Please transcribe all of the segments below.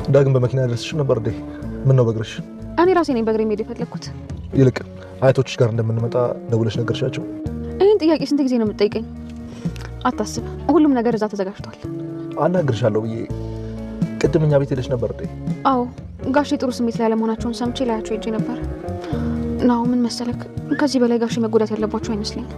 ዳግም በመኪና ደርሰሽ ነበር እንዴ? ምን ነው በእግርሽ? እኔ ራሴ ነኝ በእግሬ መሄድ የፈለኩት። ይልቅ አያቶችሽ ጋር እንደምንመጣ ደውለሽ ነገርሻቸው? ይሄን ጥያቄ ስንት ጊዜ ነው የምትጠይቀኝ? አታስብ፣ ሁሉም ነገር እዛ ተዘጋጅቷል። አናግርሻለሁ ብዬ ቅድም እኛ ቤት ሄደሽ ነበር እንዴ? አዎ፣ ጋሼ ጥሩ ስሜት ላይ አለመሆናቸውን ሰምቼ ላያቸው ሄጄ ነበር። ናው ምን መሰለክ፣ ከዚህ በላይ ጋሼ መጎዳት ያለባቸው አይመስለኝም።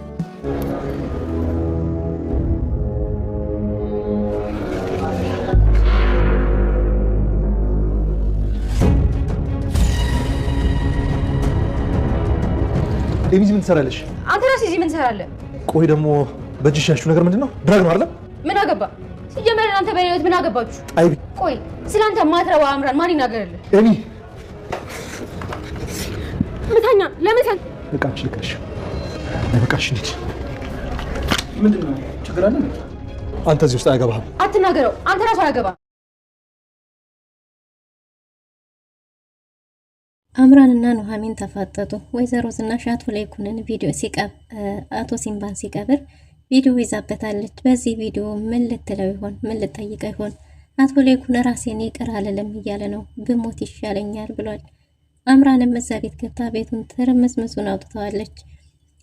ኤሚዚ ምን ትሰራለሽ? አንተ ራስህ እዚህ ምን ትሰራለህ? ቆይ ደግሞ በእጅሽ ያልሽው ነገር ምንድነው? ድራግ ነው አይደል? ምን አገባ? ሲጀመር አንተ በኔ ህይወት ምን አገባችሁ? አይቢ ቆይ ስላንተ ማትረባ አምራን ማን ይናገርልህ? ኤሚ ምታኛ ለምን በቃ ልክነሽ። በቃሽ እንሂድ። ምንድነው ችግር አለ? አንተ እዚህ ውስጥ አያገባህም። አትናገረው። አንተ ራስህ አያገባህም። አምራንና ኑሐሚን ተፋጠጡ። ወይዘሮ ዝናሽ አቶ ላይኩንን አቶ ሲምባን ሲቀብር ቪዲዮ ይዛበታለች። በዚህ ቪዲዮ ምን ልትለው ይሆን? ምን ልጠይቀው ይሆን? አቶ ላይኩን ራሴን ይቅር አልልም እያለ ነው። ብሞት ይሻለኛል ብሏል። አምራንም እዛ ቤት ገብታ ቤቱን ትርምስምሱን አውጥተዋለች።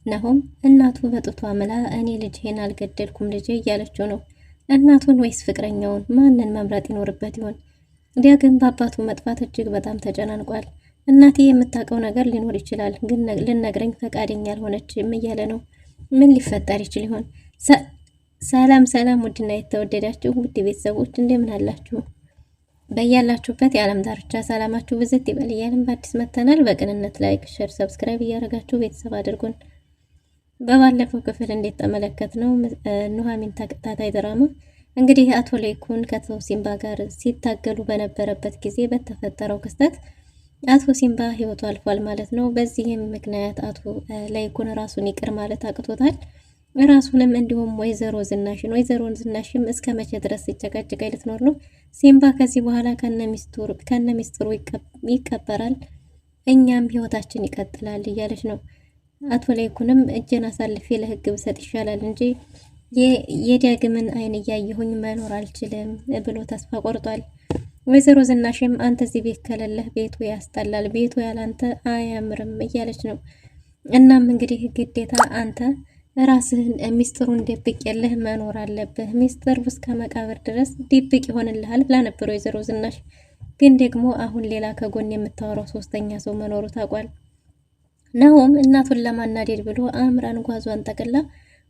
ናሆም እናቱ በጡቷ ምላ እኔ ልጅህን አልገደልኩም ልጅ እያለችው ነው። እናቱን ወይስ ፍቅረኛውን? ማንን መምረጥ ይኖርበት ይሆን? ዳግም በአባቱ መጥፋት እጅግ በጣም ተጨናንቋል። እናቴ የምታውቀው ነገር ሊኖር ይችላል፣ ግን ልነግረኝ ፈቃደኛ አልሆነችም እያለ ነው። ምን ሊፈጠር ይችል ይሆን? ሰላም ውድና የተወደዳችሁ ውድ ቤተሰቦች እንደምን አላችሁ? በያላችሁበት የዓለም ዳርቻ ሰላማችሁ ብዝት ይበል እያልን በአዲስ መተናል። በቅንነት ላይክ፣ ሼር፣ ሰብስክራይብ እያደረጋችሁ ቤተሰብ አድርጉን። በባለፈው ክፍል እንዴት ተመለከትነው ኑሐሚን ተከታታይ ድራማ እንግዲህ አቶ ላይኩን ከአቶ ሲምባ ጋር ሲታገሉ በነበረበት ጊዜ በተፈጠረው ክስተት አቶ ሲምባ ህይወቱ አልፏል ማለት ነው። በዚህም ምክንያት አቶ ላይኩን ራሱን ይቅር ማለት አቅቶታል። ራሱንም እንዲሁም ወይዘሮ ዝናሽም እስከ መቼ ድረስ ሲጨቃጨቃ ልትኖር ነው? ሲምባ ከዚህ በኋላ ከነሚስጥሩ ይቀበራል፣ እኛም ህይወታችን ይቀጥላል እያለች ነው። አቶ ላይኩንም እጄን አሳልፌ ለህግ ብሰጥ ይሻላል እንጂ የዳግምን አይን እያየሁኝ መኖር አልችልም ብሎ ተስፋ ቆርጧል። ወይዘሮ ዝናሽም አንተ እዚህ ቤት ከሌለህ ቤቱ ያስጠላል፣ ቤቱ ያላንተ አያምርም እያለች ነው። እናም እንግዲህ ግዴታ አንተ ራስህን ሚስጥሩን ደብቅ የለህ መኖር አለብህ፣ ሚስጥር እስከ መቃብር ድረስ ድብቅ ይሆንልሃል ብላ ነበር ወይዘሮ ዝናሽ። ግን ደግሞ አሁን ሌላ ከጎን የምታወራው ሶስተኛ ሰው መኖሩ ታውቋል። ናሆም እናቱን ለማናደድ ብሎ አምራን ጓዟን ጠቅላ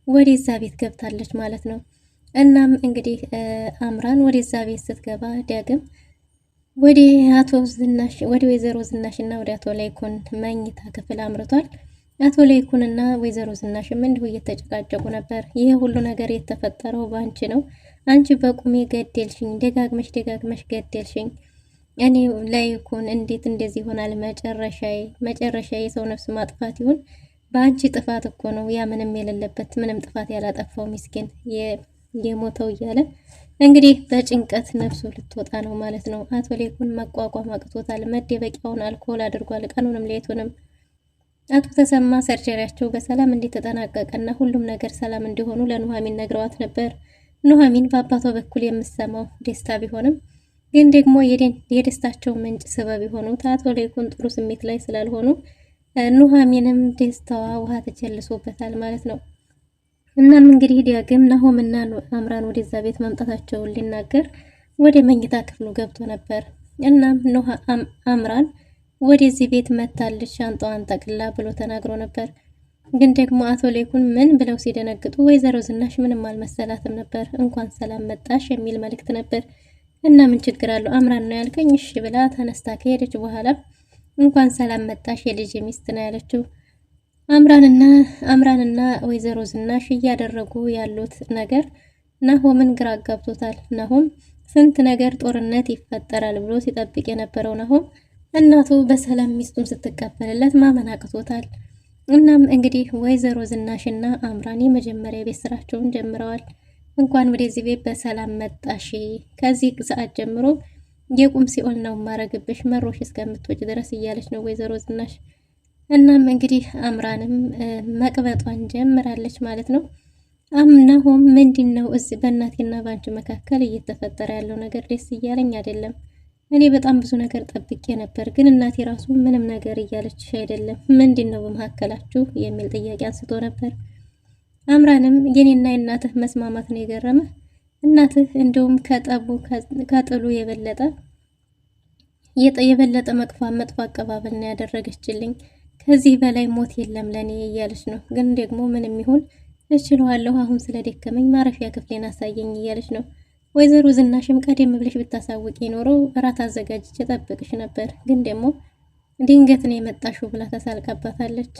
ወደዛ ቤት ገብታለች ማለት ነው። እናም እንግዲህ አምራን ወደዛ ቤት ስትገባ ዳግም ወደ ወይዘሮ ዝናሽና ወደ አቶ ላይኩን መኝታ ክፍል አምርቷል። አቶ ላይኩንና ወይዘሮ ዝናሽም እንዲሁ እየተጨቃጨቁ ነበር። ይሄ ሁሉ ነገር የተፈጠረው ባንቺ ነው። አንቺ በቁሜ ገደልሽኝ፣ ደጋግመሽ ገደልሽኝ። እኔ ላይኩን እንዴት እንደዚህ ይሆናል? መጨረሻዬ የሰው ነፍስ ማጥፋት ይሁን በአንቺ ጥፋት እኮ ነው። ያ ምንም የሌለበት ምንም ጥፋት ያላጠፋው ምስኪን የሞተው እያለ እንግዲህ በጭንቀት ነፍሱ ልትወጣ ነው ማለት ነው። አቶ ላይኩን መቋቋም አቅቶታል። መደበቂያውን አልኮል አድርጓል። ቀኑንም ሌቱንም አቶ ተሰማ ሰርጀሪያቸው በሰላም እንዲተጠናቀቀና ሁሉም ነገር ሰላም እንዲሆኑ ለኑሐሚን ነግረዋት ነበር። ኑሐሚን በአባቷ በኩል የምትሰማው ደስታ ቢሆንም ግን ደግሞ የደስታቸው ምንጭ ሰበብ የሆኑት አቶ ላይኩን ጥሩ ስሜት ላይ ስላልሆኑ ኑሐሚንም ደስታዋ ውሃ ተቸልሶበታል ማለት ነው። እናም እንግዲህ ዳግም ናሆምና አምራን ወደዛ ቤት መምጣታቸውን ሊናገር ወደ መኝታ ክፍሉ ገብቶ ነበር። እናም አምራን ወደዚህ ቤት መታለች ሻንጣዋን ጠቅላ ብሎ ተናግሮ ነበር። ግን ደግሞ አቶ ላይኩን ምን ብለው ሲደነግጡ ወይዘሮ ዝናሽ ምንም አልመሰላትም ነበር። እንኳን ሰላም መጣሽ የሚል መልእክት ነበር። እና ምን ችግር አለው አምራን ነው ያልከኝ? እሺ ብላ ተነስታ ከሄደች በኋላ እንኳን ሰላም መጣሽ የልጅ ሚስት ነው ያለችው። አምራንና ወይዘሮ ዝናሽ እያደረጉ ያሉት ነገር ናሆምን ግራ አጋብቶታል። ናሆም ስንት ነገር ጦርነት ይፈጠራል ብሎ ሲጠብቅ የነበረው ናሆም እናቱ በሰላም ሚስቱን ስትቀበልለት ማመን አቅቶታል። እናም እንግዲህ ወይዘሮ ዝናሽና አምራን የመጀመሪያ ቤት ስራቸውን ጀምረዋል። እንኳን ወደዚህ ቤት በሰላም መጣሽ፣ ከዚህ ሰዓት ጀምሮ የቁም ሲኦል ነው ማረግብሽ መሮሽ እስከምትወጪ ድረስ እያለች ነው ወይዘሮ ዝናሽ። እናም እንግዲህ አምራንም መቅበጧን ጀምራለች ማለት ነው። ናሆም ምንድነው እዚህ በእናቴና ባንቺ መካከል እየተፈጠረ ያለው ነገር ደስ እያለኝ አይደለም። እኔ በጣም ብዙ ነገር ጠብቄ ነበር፣ ግን እናቴ ራሱ ምንም ነገር እያለችሽ አይደለም፣ ምንድነው በመካከላችሁ የሚል ጥያቄ አንስቶ ነበር። አምራንም የኔና የእናትህ መስማማት ነው የገረመ፣ እናትህ እንደውም ከጥሉ የበለጠ መጥፎ አቀባበል ነው ያደረገችልኝ፣ ከዚህ በላይ ሞት የለም ለኔ እያለች ነው። ግን ደግሞ ምንም ይሁን እችለዋለሁ፣ አሁን ስለደከመኝ ማረፊያ ክፍሌን አሳየኝ እያለች ነው። ወይዘሮ ዝናሽም ቀደም ብለሽ ብታሳውቂ ኖሮ እራት አዘጋጅቼ ጠብቅሽ ነበር፣ ግን ደግሞ ድንገት ነው የመጣሽው ብላ ተሳልቃባታለች።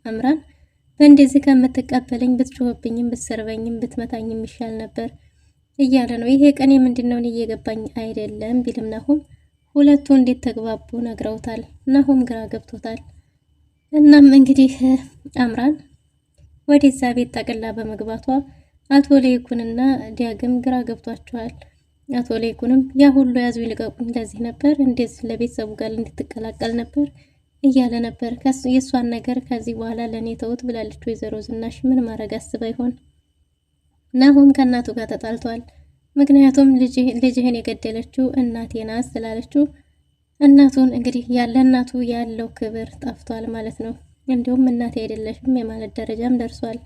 አምራን በእንደዚህ ከምትቀበለኝ ብትጮህብኝም ብትሰርበኝም ብትመታኝም ይሻል ነበር እያለ ነው። ይሄ ቀን ምንድነው እየገባኝ አይደለም ቢልም ናሁም ሁለቱ እንዴት ተግባቡ ነግረውታል። ናሁም ግራ ገብቶታል። እናም እንግዲህ አምራን ወደዛ ቤት ጠቅላ በመግባቷ አቶ ለይኩንና ዲያግም ግራ ገብቷቸዋል። አቶ ለይኩንም ያ ሁሉ ያዙ ይልቀቁኝ ለዚህ ነበር እንደዚህ ለቤተሰቡ ጋር እንድትቀላቀል ነበር እያለ ነበር። የሷን ነገር ከዚህ በኋላ ለኔ ተውት ብላለች ወይዘሮ ዝናሽ። ምን ማድረግ አስባ ይሆን? ናሁም ከእናቱ ጋር ተጣልቷል። ምክንያቱም ልጅህን የገደለችው እናቴ ናት ስላለችው እናቱን እንግዲህ ያለ እናቱ ያለው ክብር ጠፍቷል ማለት ነው። እንዲሁም እናቴ አይደለሽም የማለት ደረጃም ደርሷል።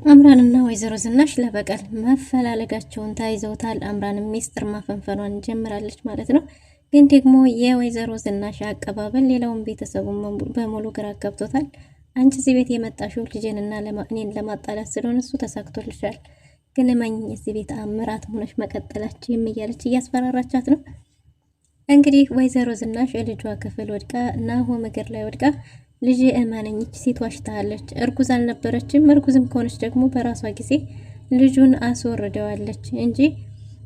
አምራንና ወይዘሮ ዝናሽ ለበቀል መፈላለጋቸውን ተያይዘውታል። አምራንም ሚስጥር ማፈንፈኗን ጀምራለች ማለት ነው። ግን ደግሞ የወይዘሮ ዝናሽ አቀባበል ሌላውን ቤተሰቡን በሙሉ ግራ ገብቶታል። አንቺ እዚህ ቤት የመጣሽው ልጄንና እኔን ለማጣላት ስለሆነ እሱ ተሳክቶልሻል፣ ግን ማኝ እዚህ ቤት አምራት ሆነሽ መቀጠላችን እያለች እያስፈራራቻት ነው። እንግዲህ ወይዘሮ ዝናሽ ልጇ ክፍል ወድቃ ናሆም እግር ላይ ወድቃ ልጅ እማነኝች ሴት ዋሽታለች፣ እርጉዝ አልነበረችም፣ እርጉዝም ከሆነች ደግሞ በራሷ ጊዜ ልጁን አስወርደዋለች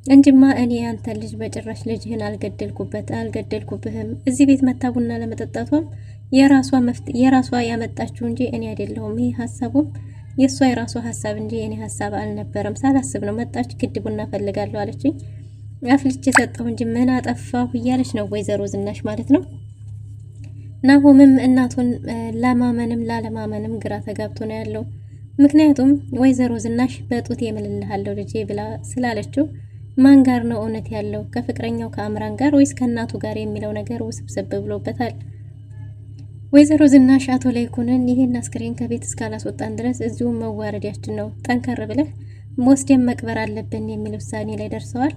እንጂማ እኔ አንተ ልጅ በጭራሽ ልጅህን አልገደልኩብህም። እዚህ ቤት መታ ቡና ለመጠጣቷም የራሷ ያመጣችው እንጂ እኔ አይደለሁም። ይሄ ሐሳቡም የሷ የራሷ ሐሳብ እንጂ እኔ ሐሳብ አልነበረም። ሳላስብ ነው መጣች፣ ግድ ቡና ፈልጋለሁ አለችኝ፣ አፍልቼ ሰጠሁ እንጂ ምን አጠፋሁ እያለች ነው ወይዘሮ ዝናሽ ማለት ነው። ናሆምም እናቱን ለማመንም ላለማመንም ግራ ተጋብቶ ነው ያለው። ምክንያቱም ወይዘሮ ዝናሽ በጡት የምልልሃለሁ ልጄ ብላ ስላለችው ማን ጋር ነው እውነት ያለው? ከፍቅረኛው ከአምራን ጋር ወይስ ከእናቱ ጋር የሚለው ነገር ውስብስብ ብሎበታል። ወይዘሮ ዝናሽ አቶ ለይኩንን ይሄን አስክሬን ከቤት እስካላስወጣን ድረስ እዚሁ መዋረዳችን ነው፣ ጠንከር ብለህ ወስደን መቅበር አለብን የሚል ውሳኔ ላይ ደርሰዋል።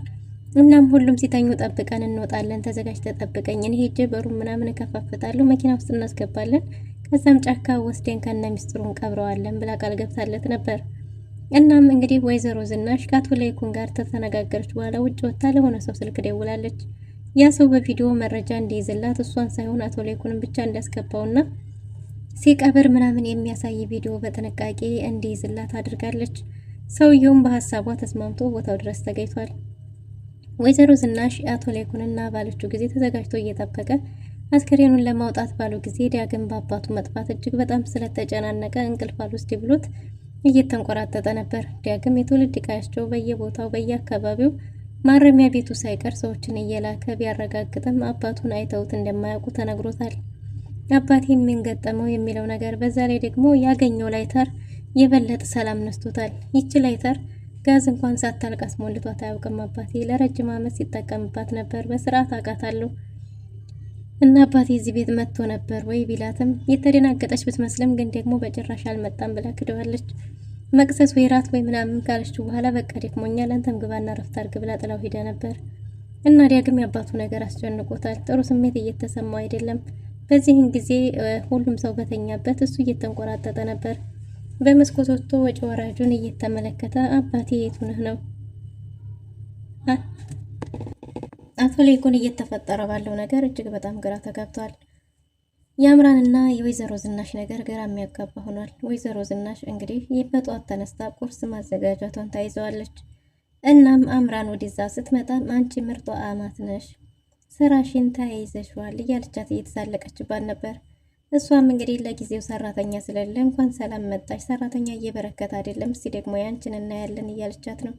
እናም ሁሉም ሲተኙ ጠብቀን እንወጣለን፣ ተዘጋጅተህ ጠብቀኝ፣ እኔ ሄጄ በሩን ምናምን እከፋፍታለሁ፣ መኪና ውስጥ እናስገባለን፣ ከዛም ጫካ ወስደን ከነ ሚስጥሩን ቀብረዋለን ብላ ቃል ገብታለት ነበር። እናም እንግዲህ ወይዘሮ ዝናሽ ከአቶ ለይኩን ጋር ተነጋገረች በኋላ ውጭ ወጥታ ለሆነ ሰው ስልክ ደውላለች። ያ ሰው በቪዲዮ መረጃ እንዲይዝላት እሷን ሳይሆን አቶ ለይኩንን ብቻ እንዲያስገባውና ሲቀብር ምናምን የሚያሳይ ቪዲዮ በጥንቃቄ እንዲይዝላት አድርጋለች። ሰውየውም በሀሳቧ ተስማምቶ ቦታው ድረስ ተገኝቷል። ወይዘሮ ዝናሽ አቶ ለይኩንና ባለችው ጊዜ ተዘጋጅቶ እየጠበቀ አስከሬኑን ለማውጣት ባለው ጊዜ ዳግም በአባቱ መጥፋት እጅግ በጣም ስለተጨናነቀ እንቅልፍ አልወስድ ብሎት እየተንቆራጠጠ ነበር። ዳግም የትውልድ ቀያቸው በየቦታው በየአካባቢው ማረሚያ ቤቱ ሳይቀር ሰዎችን እየላከ ቢያረጋግጥም አባቱን አይተውት እንደማያውቁ ተነግሮታል። አባቴ ምን ገጠመው የሚለው ነገር በዛ ላይ ደግሞ ያገኘው ላይተር የበለጠ ሰላም ነስቶታል። ይቺ ላይተር ጋዝ እንኳን ሳታልቅ አስሞልቷት አያውቅም። አባቴ ለረጅም ዓመት ሲጠቀምባት ነበር፣ በስርዓት አውቃታለሁ እና አባቴ እዚህ ቤት መጥቶ ነበር ወይ ቢላትም የተደናገጠች ብትመስልም ግን ደግሞ በጭራሽ አልመጣም ብላ ክደዋለች። መቅሰስ ወይ ራት ወይ ምናምን ካለችው በኋላ በቃ ደክሞኛል አንተም ግባና ረፍት አድርግ ብላ ጥላው ሄዳ ነበር እና ዳግም የአባቱ ነገር አስጨንቆታል። ጥሩ ስሜት እየተሰማው አይደለም። በዚህን ጊዜ ሁሉም ሰው በተኛበት እሱ እየተንቆራጠጠ ነበር። በመስኮት ወጥቶ ወጪ ወራጁን እየተመለከተ አባቴ የቱ ነህ ነው። አቶ ለይኩን እየተፈጠረ ባለው ነገር እጅግ በጣም ግራ ተጋብቷል። የአምራንና የወይዘሮ ዝናሽ ነገር ግራ የሚያጋባ ሆኗል። ወይዘሮ ዝናሽ እንግዲህ በጧት ተነስታ ቁርስ ማዘጋጀቷን ታይዘዋለች። እናም አምራን ወደዛ ስትመጣ አንቺ ምርጧ አማት ነሽ፣ ስራሽን ተያይዘሽዋል እያለቻት እየተሳለቀችባት ነበር። እሷም እንግዲህ ለጊዜው ሰራተኛ ስለሌለ እንኳን ሰላም መጣች፣ ሰራተኛ እየበረከተ አይደለም፣ እስቲ ደግሞ ያንቺን እናያለን እያለቻት ነው።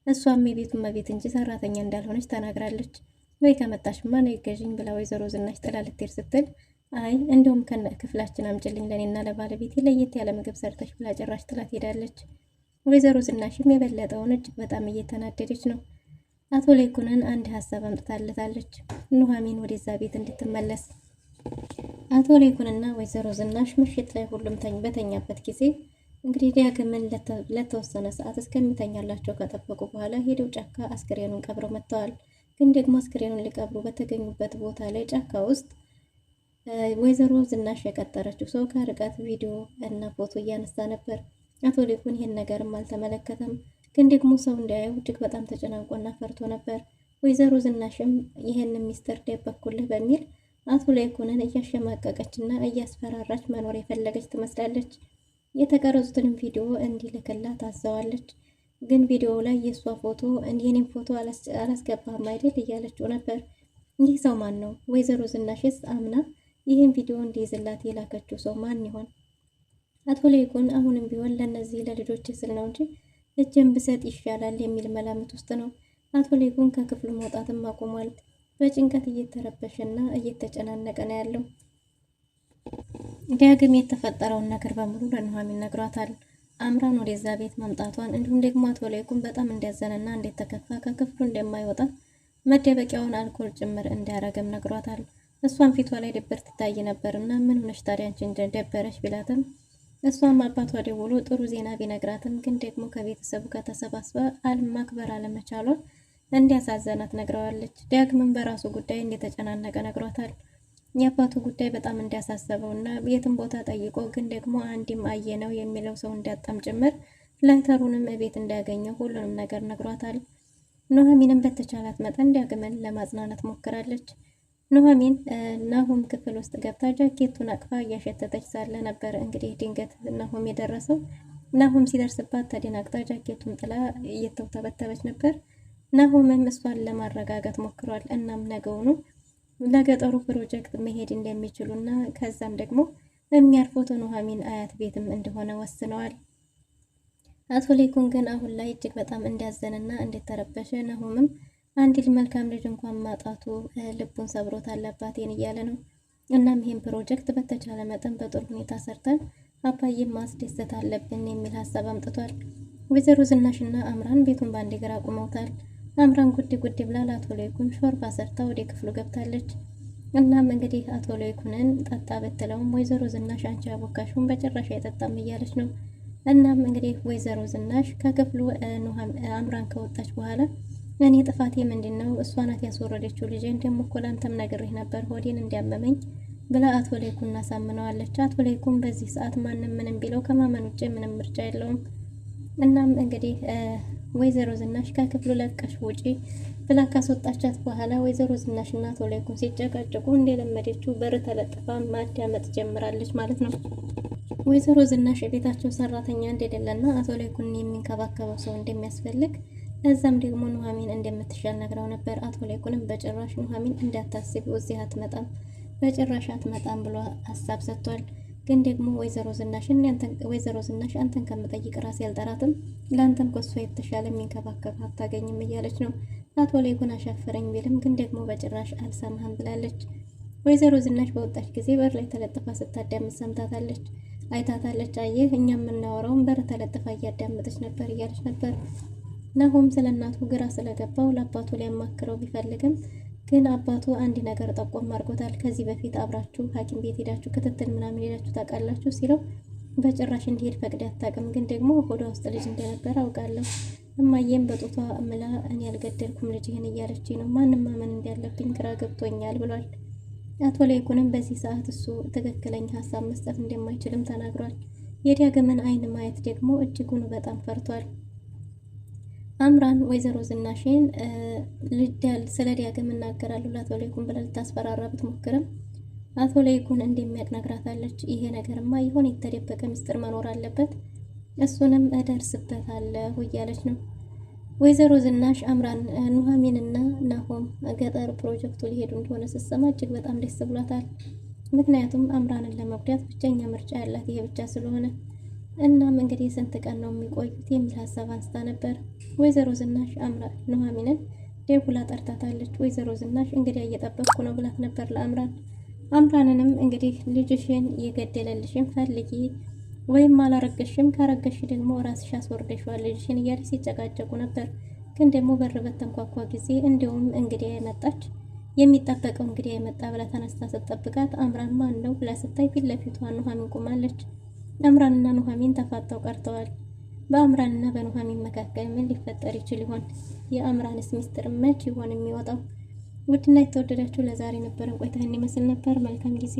እሷም የቤቱ መቤት እንጂ ሰራተኛ እንዳልሆነች ተናግራለች። ወይ ከመጣሽማ ነው ይገዥኝ ብላ ወይዘሮ ዝናሽ ጥላ ልትሄድ ስትል አይ እንደውም ከነ ክፍላችን አምጭልኝ ለኔና ለባለቤቴ ለየት ያለ ምግብ ሰርተሽ ብላ ጭራሽ ጥላት ሄዳለች። ወይዘሮ ዝናሽም የበለጠውን እጅግ በጣም እየተናደደች ነው። አቶ ለይኩንን አንድ ሀሳብ አምጥታለታለች። ኑሐሚን ወደዛ ቤት እንድትመለስ። አቶ ለይኩንና ወይዘሮ ዝናሽ ምሽት ላይ ሁሉም በተኛበት ጊዜ እንግዲህ ዳግምን ለተወሰነ ሰዓት እስከሚተኛላቸው ከጠበቁ በኋላ ሄደው ጫካ አስክሬኑን ቀብረው መጥተዋል። ግን ደግሞ አስክሬኑን ሊቀብሩ በተገኙበት ቦታ ላይ ጫካ ውስጥ ወይዘሮ ዝናሽ የቀጠረችው ሰው ከርቀት ቪዲዮ እና ፎቶ እያነሳ ነበር። አቶ ለይኩን ይህን ነገርም አልተመለከተም። ግን ደግሞ ሰው እንዳያየው እጅግ በጣም ተጨናንቆና ፈርቶ ነበር። ወይዘሮ ዝናሽም ይህን ሚስጥር ደበኩልህ በሚል አቶ ለይኩንን እያሸማቀቀችና እያስፈራራች መኖር የፈለገች ትመስላለች። የተቀረጹትንም ቪዲዮ እንዲልክላት ታዘዋለች። ግን ቪዲዮው ላይ የእሷ ፎቶ የኔም ፎቶ አላስገባህም አይደል እያለችው ነበር። ይህ ሰው ማን ነው? ወይዘሮ ዝናሽስ አምና ይህን ቪዲዮ እንዲይዝላት የላከችው ሰው ማን ይሆን? አቶ ለይኩን አሁንም ቢሆን ለነዚህ ለልጆች ስል ነው እንጂ እጅን ብሰጥ ይሻላል የሚል መላምት ውስጥ ነው። አቶ ለይኩን ከክፍሉ መውጣትም አቁሟል። በጭንቀት እየተረበሸና እየተጨናነቀ ነው ያለው። ዳግም የተፈጠረውን ነገር በሙሉ ለኑሐሚን ነግሯታል። አምራን ወደዛ ቤት መምጣቷን እንዲሁም ደግሞ አቶ ለይኩን በጣም እንዲያዘነና እንደተከፋ ከክፍሉ እንደማይወጣ መደበቂያውን አልኮል ጭምር እንዲያረግም ነግሯታል። እሷም ፊቷ ላይ ድብር ትታይ ነበርና ምን ሆነሽ ታዲያ አንቺ እንደደበረሽ ቢላትም እሷም አባቷ ደውሎ ጥሩ ዜና ቢነግራትም ግን ደግሞ ከቤተሰቡ ጋር ተሰባስባ ማክበር አለመቻሏን እንዲያሳዘናት ነግረዋለች። ዳግምም በራሱ ጉዳይ እንደተጨናነቀ ነግሯታል። የአባቱ ጉዳይ በጣም እንዲያሳሰበው እና የትም ቦታ ጠይቆ ግን ደግሞ አንድም አየነው የሚለው ሰው እንዲያጣም ጭምር ላይተሩንም እቤት እንዳያገኘው ሁሉንም ነገር ነግሯታል። ኑሐሚንም በተቻላት መጠን ዳግምን ለማጽናናት ሞክራለች። ኑሐሚን ናሆም ክፍል ውስጥ ገብታ ጃኬቱን አቅፋ እያሸተተች ሳለ ነበር እንግዲህ ድንገት ናሆም የደረሰው። ናሆም ሲደርስባት ተደናግጣ ጃኬቱን ጥላ እየተውተበተበች ነበር። ናሆምም እሷን ለማረጋጋት ሞክሯል። እናም ነገውኑ ለገጠሩ ፕሮጀክት መሄድ እንደሚችሉና ከዛም ደግሞ የሚያርፉት ኑሐሚን አያት ቤትም እንደሆነ ወስነዋል። አቶ ለይኩን ግን አሁን ላይ እጅግ በጣም እንዲያዘንና እንደተረበሸ ናሆምም አንድ መልካም ልጅ እንኳን ማጣቱ ልቡን ሰብሮታል አባቴን እያለ ነው። እናም ይህን ፕሮጀክት በተቻለ መጠን በጥሩ ሁኔታ ሰርተን አባዬን ማስደሰት አለብን የሚል ሀሳብ አምጥቷል። ወይዘሮ ዝናሽና አምራን ቤቱን በአንድ እግር አቁመውታል። አምራን ጉድ ብላ ለአቶ ለይኩን ሾርባ ሰርታ ወደ ክፍሉ ገብታለች። እናም እንግዲህ አቶ ለይኩንን ጠጣ ብትለውም ወይዘሮ ዝናሽ አንቺ አቦካሹን በጭራሽ አይጠጣም እያለች ነው። እናም እንግዲህ ወይዘሮ ዝናሽ ከክፍሉ አምራን ከወጣች በኋላ እኔ ጥፋቴ ምንድን ነው? እሷ ናት ያስወረደችው ልጄን። ደግሞ እኮ ላንተም ነግሬህ ነበር ሆዴን እንዲያመመኝ ብላ አቶ ለይኩን አሳምነዋለች። አቶ ለይኩን በዚህ ሰዓት ማንም ምንም ቢለው ከማመን ውጭ ምንም ምርጫ የለውም። እናም እንግዲህ ወይዘሮ ዝናሽ ከክፍሉ ለቀሽ ውጪ ብላ ካስወጣቻት በኋላ ወይዘሮ ዝናሽና አቶ ለይኩን ሲጨቃጨቁ እንደለመደችው በር ተለጥፋ ማዳመጥ ጀምራለች ማለት ነው። ወይዘሮ ዝናሽ የቤታቸው ሰራተኛ እንደሌለና አቶ ለይኩን የሚንከባከበው ሰው እንደሚያስፈልግ እዛም ደግሞ ኑሐሚን እንደምትሻል ነግረው ነበር። አቶ ለይኩንም በጭራሽ ኑሐሚን እንዳታስቢው እዚህ አትመጣም፣ በጭራሽ አትመጣም ብሎ ሀሳብ ሰጥቷል። ግን ደግሞ ወይዘሮ ዝናሽ አንተን ከምጠይቅ ራሴ አልጠራትም፣ ለአንተም ከሷ የተሻለ የሚንከባከብ አታገኝም እያለች ነው። አቶ ለይኩን አሻፈረኝ ቢልም ግን ደግሞ በጭራሽ አልሰማህም ብላለች። ወይዘሮ ዝናሽ በወጣች ጊዜ በር ላይ ተለጥፋ ስታዳምጥ ሰምታታለች፣ አይታታለች። አየህ እኛ የምናወራውን በር ተለጥፋ እያዳመጠች ነበር እያለች ነበር። ናሆም ስለ እናቱ ግራ ስለገባው ለአባቱ ሊያማክረው ቢፈልግም ግን አባቱ አንድ ነገር ጠቆም አድርጎታል። ከዚህ በፊት አብራችሁ ሐኪም ቤት ሄዳችሁ ክትትል ምናምን ሄዳችሁ ታውቃላችሁ ሲለው በጭራሽ እንዲሄድ ፈቅድ አታውቅም፣ ግን ደግሞ ሆዷ ውስጥ ልጅ እንደነበር አውቃለሁ። እማዬም በጡቷ እምላ እኔ ያልገደልኩም ልጅህን እያለች ነው። ማንም ማመን እንዳለብኝ ግራ ገብቶኛል ብሏል። አቶ ለይኩንም በዚህ ሰዓት እሱ ትክክለኛ ሀሳብ መስጠት እንደማይችልም ተናግሯል። የዳግምን አይን ማየት ደግሞ እጅጉን በጣም ፈርቷል። አምራን ወይዘሮ ዝናሽን ስለ ዳግም እናገራለሁ ለአቶ ለይኩን ብላ ልታስፈራራ ብትሞክርም አቶ ለይኩን እንደሚያውቅ ነግራታለች። ይሄ ነገርማ ይሆን የተደበቀ ምስጢር መኖር አለበት፣ እሱንም እደርስበታለሁ እያለች ነው። ወይዘሮ ዝናሽ አምራን ኑሐሚንና ናሆም ገጠር ፕሮጀክቱ ሊሄዱ እንደሆነ ስትሰማ እጅግ በጣም ደስ ብሏታል። ምክንያቱም አምራንን ለመጉዳት ብቸኛ ምርጫ ያላት ይሄ ብቻ ስለሆነ እናም እንግዲህ ስንት ቀን ነው የሚቆዩት የሚል ሀሳብ አንስታ ነበር። ወይዘሮ ዝናሽ ኑሐሚንን ደውላ ጠርታታለች። ወይዘሮ ዝናሽ እንግዲህ እየጠበቅኩ ነው ብላት ነበር ለአምራን። አምራንንም እንግዲህ ልጅሽን የገደለልሽን ፈልጊ ወይም አላረገሽም፣ ካረገሽ ደግሞ ራስሽ አስወርደሽዋል ልጅሽን እያለች ሲጨቃጨቁ ነበር። ግን ደግሞ በር በተንኳኳ ጊዜ እንዲሁም እንግዲህ የመጣች የሚጠበቀው እንግዲህ የመጣ ብላ ተነስታ ስትጠብቃት አምራን ማን ነው ብላ ስታይ ፊት ለፊቷ ኑሐሚን ቆማለች። አምራንና ኑሐሚን ተፋተው ቀርተዋል። በአምራንና በኑሐሚን መካከል ምን ሊፈጠር ይችል ይሆን? የአምራንስ ሚስጥር መች ይሆን የሚወጣው? ውድና የተወደዳችሁ ለዛሬ ነበረን ቆይታ ይመስል ነበር። መልካም ጊዜ